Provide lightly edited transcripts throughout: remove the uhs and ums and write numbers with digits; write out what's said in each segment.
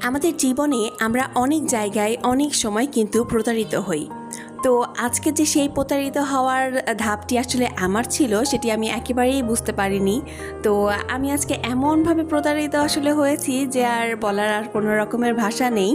আমাদের জীবনে আমরা অনেক জায়গায় অনেক সময় কিন্তু প্রতারিত হই। তো আজকে যে সেই প্রতারিত হওয়ার ধাপটি আসলে আমার ছিল সেটি আমি একেবারেই বুঝতে পারিনি। তো আমি আজকে এমনভাবে প্রতারিত আসলে হয়েছি যে আর বলার আর কোনো রকমের ভাষা নেই।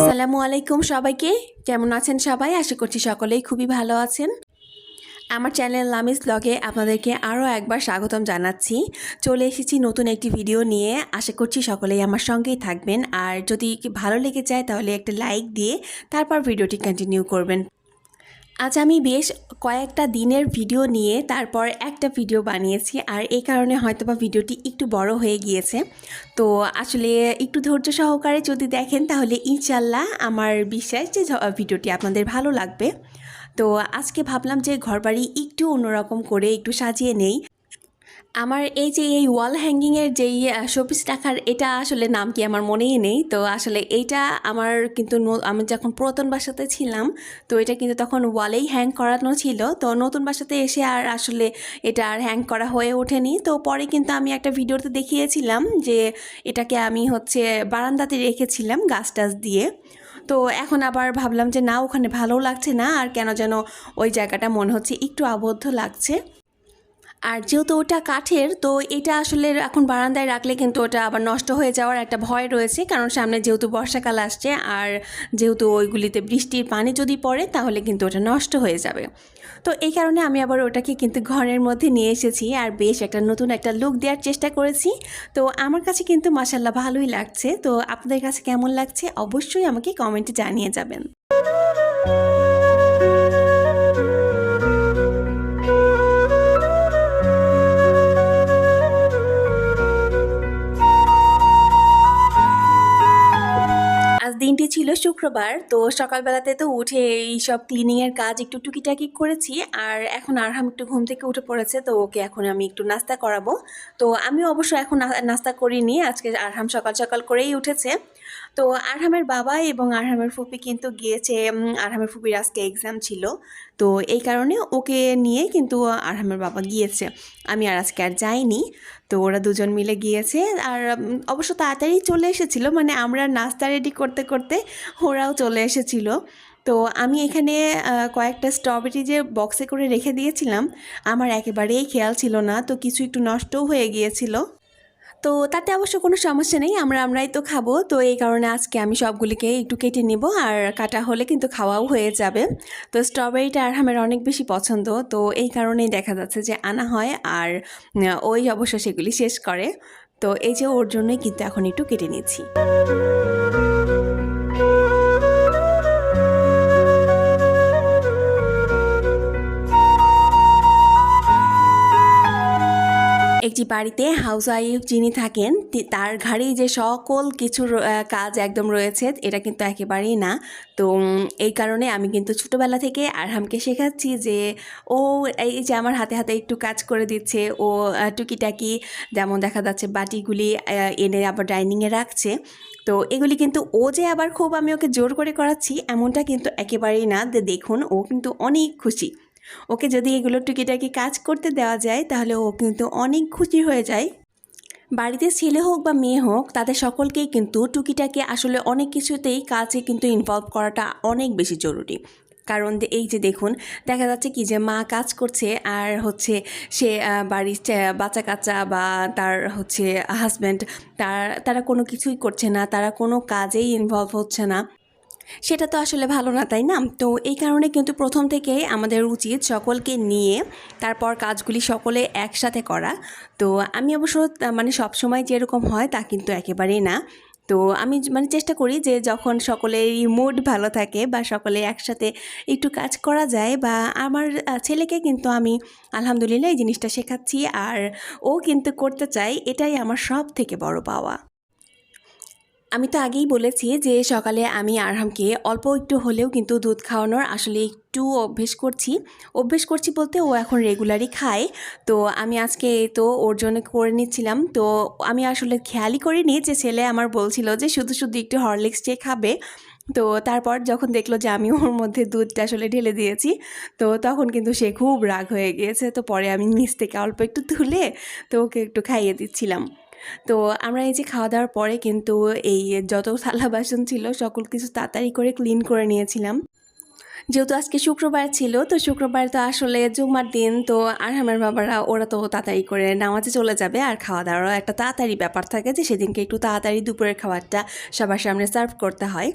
আসসালামু আলাইকুম সবাইকে, কেমন আছেন সবাই? আশা করছি সকলেই খুবই ভালো আছেন। আমার চ্যানেল লামিস ব্লগে আপনাদেরকে আরও একবার স্বাগতম জানাচ্ছি। চলে এসেছি নতুন একটি ভিডিও নিয়ে। আশা করছি সকলেই আমার সঙ্গেই থাকবেন, আর যদি ভালো লেগে যায় তাহলে একটা লাইক দিয়ে তারপর ভিডিওটি কন্টিনিউ করবেন। আজ আমি বেশ কয়েকটা দিনের ভিডিও নিয়ে তারপর একটা ভিডিও বানিয়েছি, আর এই কারণে হয়তোবা ভিডিওটি একটু বড় হয়ে গিয়েছে। তো আসলে একটু ধৈর্য সহকারে যদি দেখেন তাহলে ইনশাল্লাহ আমার বিশ্বাস যে ভিডিওটি আপনাদের ভালো লাগবে। তো আজকে ভাবলাম যে ঘরবাড়ি একটু অন্যরকম করে একটু সাজিয়ে নেই। আমার এই যে এই ওয়াল হ্যাঙ্গিংয়ের যেই শোপিস রাখার, এটা আসলে নাম কি আমার মনেই নেই। তো আসলে এইটা আমার কিন্তু আমি যখন পুরাতন বাসাতে ছিলাম তো এটা কিন্তু তখন ওয়ালেই হ্যাং করানো ছিল। তো নতুন বাসাতে এসে আর আসলে এটা আর হ্যাং করা হয়ে ওঠেনি। তো পরে কিন্তু আমি একটা ভিডিওতে দেখিয়েছিলাম যে এটাকে আমি বারান্দাতে রেখেছিলাম গাছ টাছ দিয়ে। তো এখন আবার ভাবলাম যে না, ওখানে ভালো লাগছে না, আর কেন যেন ওই জায়গাটা মনে হচ্ছে একটু আবদ্ধ লাগছে। আর যেহেতু ওটা কাঠের, তো এটা আসলে এখন বারান্দায় রাখলে কিন্তু ওটা আবার নষ্ট হয়ে যাওয়ার একটা ভয় রয়েছে, কারণ সামনে যেহেতু বর্ষাকাল আসছে, আর যেহেতু ওইগুলিতে বৃষ্টির পানি যদি পড়ে তাহলে কিন্তু ওটা নষ্ট হয়ে যাবে। তো এই কারণে আমি আবার ওটাকে কিন্তু ঘরের মধ্যে নিয়ে এসেছি, আর বেশ একটা নতুন একটা লুক দেওয়ার চেষ্টা করেছি। তো আমার কাছে কিন্তু মাশাআল্লাহ ভালোই লাগছে। তো আপনাদের কাছে কেমন লাগছে অবশ্যই আমাকে কমেন্টে জানিয়ে যাবেন। আজ দিনটি ছিল শুক্রবার। তো সকালবেলাতে তো উঠে এই সব ক্লিনিংয়ের কাজ একটু টুকিটাকি করেছি, আর এখন আরহাম একটু ঘুম থেকে উঠে পড়েছে, তো ওকে এখন আমি একটু নাস্তা করাবো। তো আমি অবশ্য এখন নাস্তা করিনি, আজকে আরহাম সকাল সকাল করেই উঠেছে। তো আরহামের বাবা এবং আরহামের ফুপি কিন্তু গিয়েছে, আরহামের ফুপির আজকে এক্সাম ছিল। তো এই কারণে ওকে নিয়ে কিন্তু আরহামের বাবা গিয়েছে, আমি আর আজকে আর যাইনি। তো ওরা দুজন মিলে গিয়েছে, আর অবশ্য তাড়াতাড়ি চলে এসেছিল, মানে আমরা নাস্তা রেডি করতে করতে ওরাও চলে এসেছিল। তো আমি এখানে কয়েকটা স্ট্রবেরি যে বক্সে করে রেখে দিয়েছিলাম, আমার একেবারেই খেয়াল ছিল না, তো কিছু একটু নষ্টও হয়ে গিয়েছিল। তো তাতে অবশ্য কোনো সমস্যা নেই, আমরাই তো খাবো। তো এই কারণে আজকে আমি সবগুলিকে একটু কেটে নেব, আর কাটা হলে কিন্তু খাওয়াও হয়ে যাবে। তো স্ট্রবেরিটা আরহামের অনেক বেশি পছন্দ, তো এই কারণেই দেখা যাচ্ছে যে আনা হয়, আর ওই অবশ্য সেগুলি শেষ করে। তো এই যে ওর জন্যই কিন্তু এখন একটু কেটে নিচ্ছি। একটি বাড়িতে হাউসওয়াইফ যিনি থাকেন তার ঘাড়েই যে সকল কিছুর কাজ একদম রয়েছে, এটা কিন্তু একেবারেই না। তো এই কারণে আমি কিন্তু ছোটোবেলা থেকে আরহামকে শেখাচ্ছি যে ও এই যে আমার হাতে হাতে একটু কাজ করে দিচ্ছে, ও টুকিটাকি যেমন দেখা যাচ্ছে বাটিগুলি এনে আবার ডাইনিংয়ে রাখছে। তো এগুলি কিন্তু ও যে আবার খুব আমি ওকে জোর করে করাচ্ছি এমনটা কিন্তু একেবারেই না। দেখুন ও কিন্তু অনেক খুশি। ওকে যদি এগুলো টুকিটাকি কাজ করতে দেওয়া যায় তাহলে ও কিন্তু অনেক খুশি হয়ে যায়। বাড়িতে ছেলে হোক বা মেয়ে হোক, তাদের সকলকেই কিন্তু টুকিটাকি আসলে অনেক কিছুতেই কাজে কিন্তু ইনভলভ করাটা অনেক বেশি জরুরি। কারণ এই যে দেখুন, দেখা যাচ্ছে কি যে মা কাজ করছে, আর সে বাড়ির বাচ্চা কাচ্চা বা তার হাজব্যান্ড তারা কোনো কিছুই করছে না, তারা কোনো কাজেই ইনভলভ হচ্ছে না। সেটা তো আসলে ভালো না, তাই না? তো এই কারণে কিন্তু প্রথম থেকেই আমাদের উচিত সকলকে নিয়ে তারপর কাজগুলি সকলে একসাথে করা। তো আমি অবশ্য মানে সবসময় যেরকম হয় তা কিন্তু একেবারেই না। তো আমি মানে চেষ্টা করি যে যখন সকলেরই মুড ভালো থাকে বা সকলে একসাথে একটু কাজ করা যায়, বা আমার ছেলেকে কিন্তু আমি আলহামদুলিল্লাহ এই জিনিসটা শেখাচ্ছি, আর ও কিন্তু করতে চাই, এটাই আমার সব থেকে বড় পাওয়া। আমি তো আগেই বলেছি যে সকালে আমি আরহামকে অল্প একটু হলেও কিন্তু দুধ খাওয়ানোর আসলে একটু অভ্যেস করছি বলতে ও এখন রেগুলারই খায়। তো আমি আজকে এই তো ওর জন্য করে নিচ্ছিলাম। তো আমি আসলে খেয়ালই করিনি যে ছেলে আমার বলছিল যে শুধু শুধু একটু হরলিক্স চেয়ে খাবে। তো তারপর যখন দেখলো যে আমি ওর মধ্যে দুধটা আসলে ঢেলে দিয়েছি, তো তখন কিন্তু সে খুব রাগ হয়ে গিয়েছে। তো পরে আমি নিচ থেকে অল্প একটু তুলে তো ওকে একটু খাইয়ে দিচ্ছিলাম। তো আমরা এই যে খাওয়া দাওয়ার পরে কিন্তু এই যত থালা বাসন ছিল সকল কিছু তাড়াতাড়ি করে ক্লিন করে নিয়েছিলাম। যেহেতু আজকে শুক্রবার ছিল, তো শুক্রবার তো আসলে জুম্মার দিন, তো আরহামের বাবারা ওরা তো তাড়াতাড়ি করে নামাজে চলে যাবে, আর খাওয়া দাওয়ারও একটা তাড়াতাড়ি ব্যাপার থাকে যে সেদিনকে একটু তাড়াতাড়ি দুপুরের খাবারটা সবার সামনে সার্ভ করতে হয়।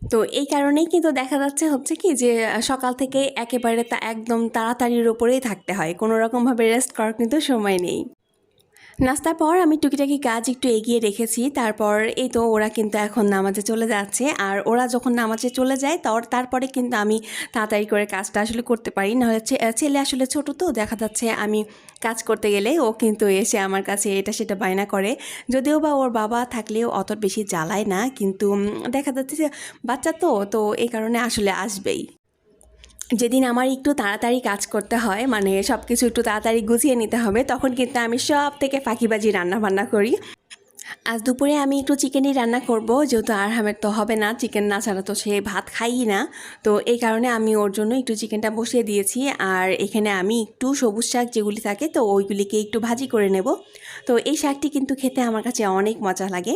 তো এই কারণেই কিন্তু দেখা যাচ্ছে হচ্ছে কি যে সকাল থেকে একেবারে একদম তাড়াতাড়ির ওপরেই থাকতে হয়, কোনো রকমভাবে রেস্ট করার কিন্তু সময় নেই। নাস্তার পর আমি টুকিটাকি কাজ একটু এগিয়ে রেখেছি। তারপর এই তো ওরা কিন্তু এখন নামাজে চলে যাচ্ছে, আর ওরা যখন নামাজে চলে যায় তারপরে কিন্তু আমি তাড়াতাড়ি করে কাজটা আসলে করতে পারি। নাহলে ছেলে আসলে ছোট, তো দেখা যাচ্ছে আমি কাজ করতে গেলে ও কিন্তু এসে আমার কাছে এটা সেটা বায়না করে। যদিও বা ওর বাবা থাকলেও অত বেশি জ্বালায় না, কিন্তু দেখা যাচ্ছে যে বাচ্চা তো এই কারণে আসলে আসবেই। যেদিন আমার একটু তাড়াতাড়ি কাজ করতে হয়, মানে সব কিছু একটু তাড়াতাড়ি গুছিয়ে নিতে হবে, তখন কিন্তু আমি সব থেকে ফাঁকিবাজি রান্না করি। আজ দুপুরে আমি একটু চিকেনই রান্না করব, যেহেতু আরহামের তো হবে না, চিকেন না ছাড়া তো সে ভাত খাইই না। তো এই কারণে আমি ওর জন্য একটু চিকেনটা বসিয়ে দিয়েছি। আর এখানে আমি একটু সবুজ শাক যেগুলি থাকে তো ওইগুলিকে একটু ভাজি করে নেব। তো এই শাকটি কিন্তু খেতে আমার কাছে অনেক মজা লাগে।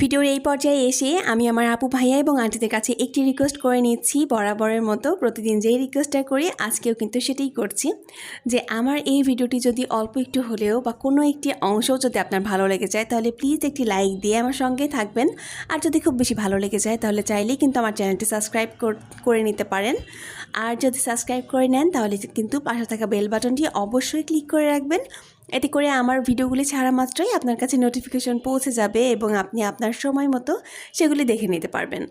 ভিডিওর এই পর্যায়ে এসে আমি আমার আপু ভাইয়া এবং আন্টিদের কাছে একটি রিকোয়েস্ট করে নিচ্ছি, বরাবরের মতো প্রতিদিন যেই রিকোয়েস্টটা করি আজকেও কিন্তু সেটাই করছি, যে আমার এই ভিডিওটি যদি অল্প একটু হলেও বা কোনো একটি অংশও যদি আপনার ভালো লেগে যায় তাহলে প্লিজ একটি লাইক দিয়ে আমার সঙ্গে থাকবেন। আর যদি খুব বেশি ভালো লেগে যায় তাহলে চাইলেই কিন্তু আমার চ্যানেলটি সাবস্ক্রাইব করে নিতে পারেন। আর যদি সাবস্ক্রাইব করে নেন তাহলে কিন্তু পাশে থাকা বেল বাটনটি অবশ্যই ক্লিক করে রাখবেন। এতে করে আমার ভিডিওগুলি ছাড়া মাত্রই আপনার কাছে নোটিফিকেশন পৌঁছে যাবে এবং আপনি আপনার সময় মতো সেগুলি দেখে নিতে পারবেন।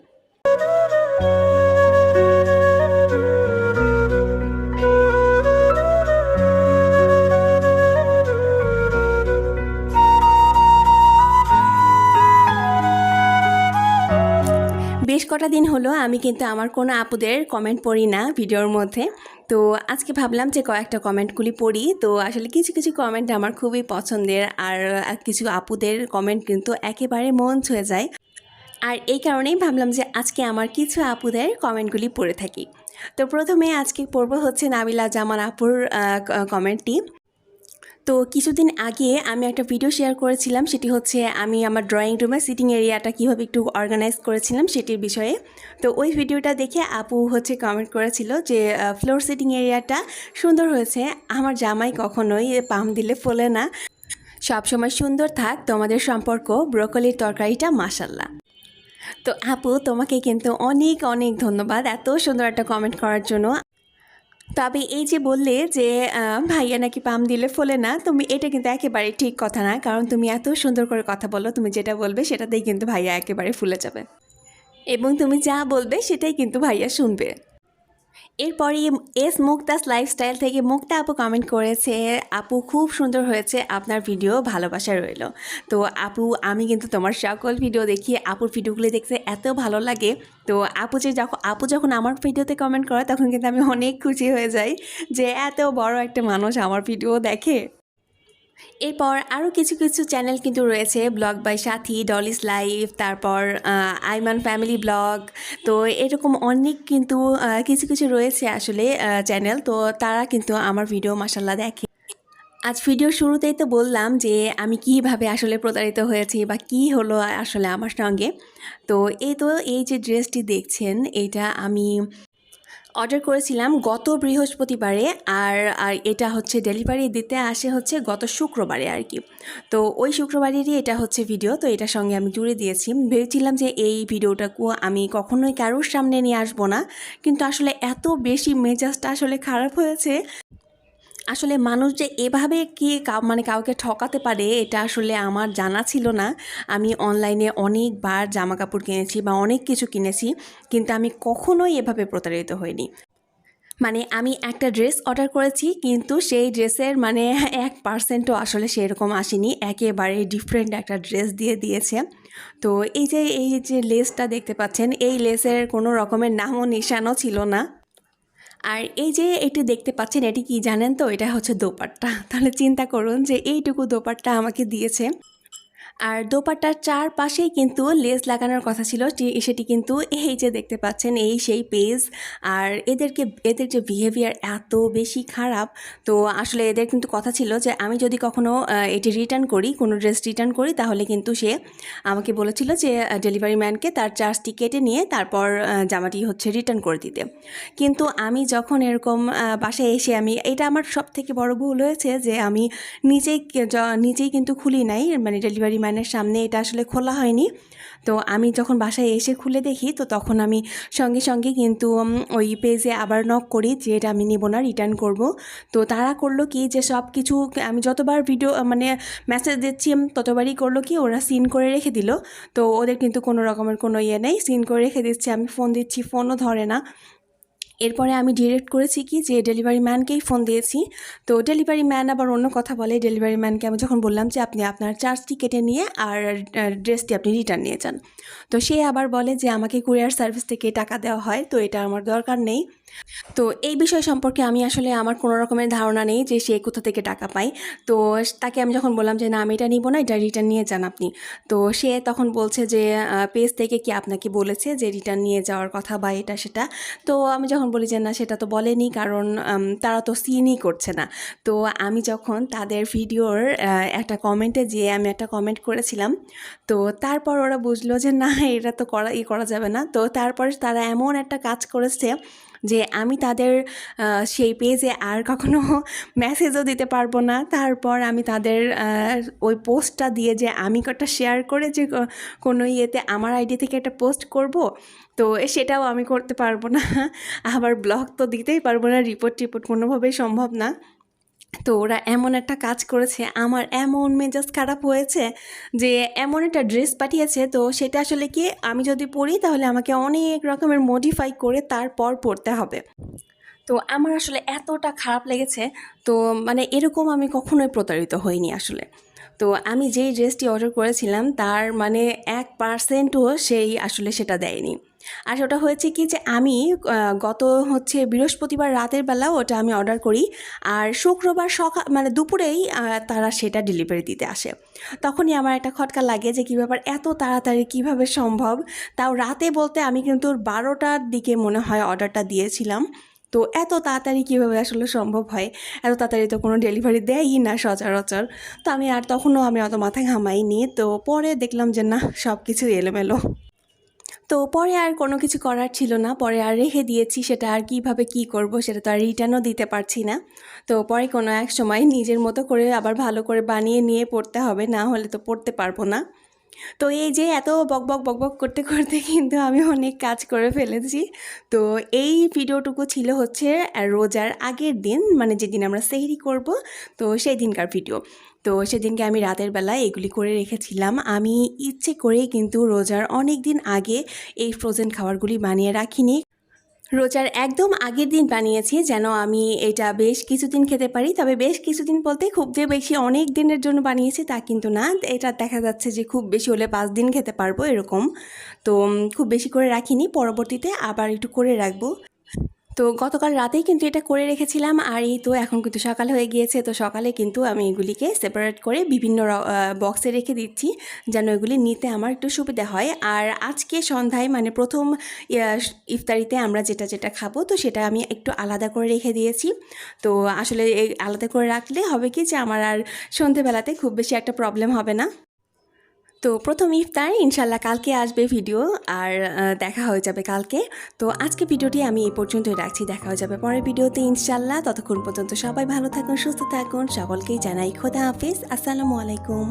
বেশ কটা দিন হলো আমি কিন্তু আমার কোনো আপুদের কমেন্ট পড়ি না ভিডিওর মধ্যে। তো আজকে ভাবলাম যে কয়েকটা কমেন্টগুলি পড়ি। তো আসলে কিছু কিছু কমেন্ট আমার খুবই পছন্দের, আর কিছু আপুদের কমেন্ট কিন্তু একেবারে মন ছুঁয়ে যায়। আর এই কারণেই ভাবলাম যে আজকে আমার কিছু আপুদের কমেন্টগুলি পড়ে থাকি। তো প্রথমে আজকে পড়ব হচ্ছে নাবিলা জামান আপুর কমেন্টটি। তো কিছুদিন আগে আমি একটা ভিডিও শেয়ার করেছিলাম, সেটি হচ্ছে আমি আমার ড্রয়িং রুমের সিটিং এরিয়াটা কীভাবে একটু অর্গানাইজ করেছিলাম সেটির বিষয়ে। তো ওই ভিডিওটা দেখে আপু হচ্ছে কমেন্ট করেছিল যে ফ্লোর সিটিং এরিয়াটা সুন্দর হয়েছে, আমার জামাই কখনোই পাম দিলে ফোলে না, সবসময় সুন্দর থাক তোমাদের সম্পর্ক, ব্রোকলির তরকারিটা মাশাল্লাহ। তো আপু তোমাকে কিন্তু অনেক অনেক ধন্যবাদ এত সুন্দর একটা কমেন্ট করার জন্য। তবে এই যে বললে যে ভাইয়া নাকি পাম দিলে ফোলে না, তুমি এটা কিন্তু একেবারে ঠিক কথা না, কারণ তুমি এত সুন্দর করে কথা বলো, তুমি যেটা বলবে সেটাতেই কিন্তু ভাইয়া একেবারে ফুলে যাবে এবং তুমি যা বলবে সেটাই কিন্তু ভাইয়া শুনবে। এরপরে এস মুক্তাস লাইফস্টাইল থেকে মুক্তা আপু কমেন্ট করেছে, আপু খুব সুন্দর হয়েছে আপনার ভিডিও, ভালোবাসা রইল। তো আপু আমি কিন্তু তোমার সকল ভিডিও দেখি, আপুর ভিডিওগুলি দেখতে এত ভালো লাগে। তো আপু যখন আমার ভিডিওতে কমেন্ট করে তখন কিন্তু আমি অনেক খুশি হয়ে যাই যে এত বড় একটা মানুষ আমার ভিডিও দেখে। এরপর আরও কিছু কিছু চ্যানেল কিন্তু রয়েছে, blog by Sathi, Dolly's life, তারপর আইমান ফ্যামিলি ব্লগ। তো এরকম অনেক কিন্তু কিছু কিছু রয়েছে আসলে চ্যানেল, তো তারা কিন্তু আমার ভিডিও মাশাল্লাহ দেখে। আজ ভিডিওর শুরুতেই তো বললাম যে আমি কীভাবে আসলে প্রতারিত হয়েছি বা কী হলো আসলে আমার সঙ্গে। তো এই যে ড্রেসটি দেখছেন এইটা আমি অর্ডার করেছিলাম গত বৃহস্পতিবারে, আর এটা হচ্ছে ডেলিভারি দিতে আসে হচ্ছে গত শুক্রবারে আর কি। তো ওই শুক্রবারেরই এটা হচ্ছে ভিডিও, তো এটার সঙ্গে আমি জুড়ে দিয়েছি। ভেবেছিলাম যে এই ভিডিওটাকে আমি কখনোই কারোর সামনে নিয়ে আসবো না, কিন্তু আসলে এত বেশি মেজাজটা আসলে খারাপ হয়েছে। আসলে মানুষ যে এভাবে মানে কাউকে ঠকাতে পারে এটা আসলে আমার জানা ছিল না। আমি অনলাইনে অনেকবার জামা কাপড় কিনেছি বা অনেক কিছু কিনেছি, কিন্তু আমি কখনোই এভাবে প্রতারিত হইনি। মানে আমি একটা ড্রেস অর্ডার করেছি, কিন্তু সেই ড্রেসের মানে 1%ও আসলে সেরকম আসেনি, একেবারে ডিফারেন্ট একটা ড্রেস দিয়ে দিয়েছে। তো এই যে লেসটা দেখতে পাচ্ছেন, এই লেসের কোনো রকমের নামও নিশানও ছিল না। আর এই যে এটি দেখতে পাচ্ছেন, এটি কি জানেন তো? এটা হচ্ছে দোপাট্টা। তাহলে চিন্তা করুন যে এইটুকু দোপাট্টা আমাকে দিয়েছে। আর দোপাট্টার চারপাশেই কিন্তু লেস লাগানোর কথা ছিল, সেটি কিন্তু এই যে দেখতে পাচ্ছেন এই সেই পেজ। আর এদের যে বিহেভিয়ার এত বেশি খারাপ, তো আসলে এদের কিন্তু কথা ছিল যে আমি যদি কখনো এটি রিটার্ন করি, কোনো ড্রেস রিটার্ন করি, তাহলে কিন্তু সে আমাকে বলেছিল যে ডেলিভারি ম্যানকে তার চার্জটি কেটে নিয়ে তারপর জামাটি হচ্ছে রিটার্ন করে দিতে। কিন্তু আমি যখন এরকম বাসায় এসে এটা আমার সব থেকে বড় ভুল হয়েছে যে আমি নিজেই কিন্তু খুলি নাই, মানে ডেলিভারি ম্যানের সামনে এটা আসলে খোলা হয়নি। তো আমি যখন বাসায় এসে খুলে দেখি, তো তখন আমি সঙ্গে সঙ্গে কিন্তু ওই পেজে আবার নক করি যে এটা আমি নিব না, রিটার্ন করব। তো তারা করলো কি যে সব কিছু আমি যতবার মানে মেসেজ দিচ্ছি ততবারই করলো কি ওরা সিন করে রেখে দিল। তো ওদের কিন্তু কোনো রকমের কোনো ইয়ে নেই, সিন করে রেখে দিচ্ছে, আমি ফোন দিচ্ছি ফোনও ধরে না। এরপরে আমি ডিরেক্ট করেছি কি যে ডেলিভারি ম্যানকেই ফোন দিয়েছি। তো ডেলিভারি ম্যান আবার অন্য কথা বলে। ডেলিভারি ম্যানকে আমি যখন বললাম যে আপনি আপনার চার্জটি কেটে নিয়ে আর ড্রেসটি আপনি রিটার্ন নিয়ে যান, তো সে আবার বলে যে আমাকে কুরিয়ার সার্ভিস থেকে টাকা দেওয়া হয়, তো এটা আমার দরকার নেই। তো এই বিষয় সম্পর্কে আমি আসলে আমার কোনো রকমের ধারণা নেই যে সে কোথা থেকে টাকা পায়। তো তাকে আমি যখন বললাম যে না আমি এটা নিব না, এটা রিটার্ন নিয়ে যান আপনি, তো সে তখন বলছে যে পেজ থেকে কি আপনাকে বলেছে যে রিটার্ন নিয়ে যাওয়ার কথা বা এটা সেটা। তো আমি যখন বলি যে না সেটা তো বলেনি, কারণ তারা তো সিনই করছে না। তো আমি যখন তাদের ভিডিওর একটা কমেন্টে যেয়ে আমি একটা কমেন্ট করেছিলাম, তো তারপর ওরা বুঝলো যে না এটা তো করা যাবে না। তো তারপরে তারা এমন একটা কাজ করেছে যে আমি তাদের সেই পেজে আর কখনো মেসেজও দিতে পারবো না। তারপর আমি তাদের ওই পোস্টটা দিয়ে যে আমি একটা শেয়ার করে যে কোনো ইয়েতে আমার আইডি থেকে একটা পোস্ট করব, তো সেটাও আমি করতে পারবো না। আবার ব্লগ তো দিতেই পারবো না, রিপোর্ট কোনোভাবেই সম্ভব না। তো ওরা এমন একটা কাজ করেছে, আমার এমন মেজাজ খারাপ হয়েছে যে এমন একটা ড্রেস পাঠিয়েছে, তো সেটা আসলে কি আমি যদি পরি তাহলে আমাকে অনেক রকমের মডিফাই করে তারপর পরতে হবে। তো আমার আসলে এতটা খারাপ লেগেছে, তো মানে এরকম আমি কখনোই প্রতারিত হইনি আসলে। তো আমি যেই ড্রেসটি অর্ডার করেছিলাম তার মানে 1%ও সেই আসলে সেটা দেয়নি। আর ওটা হয়েছে কি যে আমি গত হচ্ছে বৃহস্পতিবার রাতের বেলা ওটা আমি অর্ডার করি, আর শুক্রবার সকাল মানে দুপুরেই তারা সেটা ডেলিভারি দিতে আসে। তখনই আমার একটা খটকা লাগে যে কী ব্যাপার, এত তাড়াতাড়ি কিভাবে সম্ভব? তাও রাতে বলতে আমি কিন্তু 12টার দিকে মনে হয় অর্ডারটা দিয়েছিলাম। তো এত তাড়াতাড়ি কীভাবে আসলে সম্ভব হয়? এত তাড়াতাড়ি তো কোনো ডেলিভারি দেয়ই না সচরাচর। তো তখনও আমি অত মাথা ঘামাইনি। তো পরে দেখলাম যে না, সব কিছু এলোমেলো। তো পরে আর কোনো কিছু করার ছিল না, পরে আর রেখে দিয়েছি। সেটা আর কীভাবে কী করব, সেটা তো আর রিটার্নও দিতে পারছি না। তো পরে কোনো এক সময় নিজের মতো করে আবার ভালো করে বানিয়ে নিয়ে পড়তে হবে, না হলে তো পড়তে পারবো না। তো এই যে এত বকবক করতে করতে কিন্তু আমি অনেক কাজ করে ফেলেছি। তো এই ভিডিওটুকু ছিল হচ্ছে রোজার আগের দিন, মানে যেদিন আমরা সেহরি করব, তো সেই দিনকার ভিডিও। তো সেদিনকে আমি রাতের বেলা এগুলি করে রেখেছিলাম। আমি ইচ্ছে করেই কিন্তু রোজার অনেক দিন আগে এই ফ্রোজেন খাবারগুলি বানিয়ে রাখিনি। রোজার একদম আগের দিন বানিয়েছি যেন আমি এটা বেশ কিছুদিন খেতে পারি। তবে বেশ কিছুদিন বলতে খুব যে বেশি অনেক দিনের জন্য বানিয়েছি তা কিন্তু না। এটা দেখা যাচ্ছে যে খুব বেশি হলে 5 দিন খেতে পারবো এরকম। তো খুব বেশি করে রাখিনি, পরবর্তীতে আবার একটু করে রাখবো। তো গতকাল রাতেই কিন্তু এটা করে রেখেছিলাম, আর এই তো এখন কিন্তু সকাল হয়ে গিয়েছে। তো সকালে কিন্তু আমি এগুলিকে সেপারেট করে বিভিন্ন বক্সে রেখে দিচ্ছি যেন এগুলি নিতে আমার একটু সুবিধা হয়। আর আজকে সন্ধ্যায় মানে প্রথম ইফতারিতে আমরা যেটা খাবো, তো সেটা আমি একটু আলাদা করে রেখে দিয়েছি। তো আসলে এই আলাদা করে রাখলে হবে কি যে আমার আর সন্ধেবেলাতে খুব বেশি একটা প্রবলেম হবে না। তো প্রথম ইফতার ইনশাল্লাহ কালকে আসবে ভিডিও, আর দেখা হয়ে যাবে কালকে। তো আজকে ভিডিওটি আমি এই পর্যন্তই রাখছি, দেখা হয়ে যাবে পরের ভিডিওতে ইনশাল্লাহ। ততক্ষণ পর্যন্ত সবাই ভালো থাকুন, সুস্থ থাকুন, সকলকেই জানাই খোদা হাফিজ, আসসালামু আলাইকুম।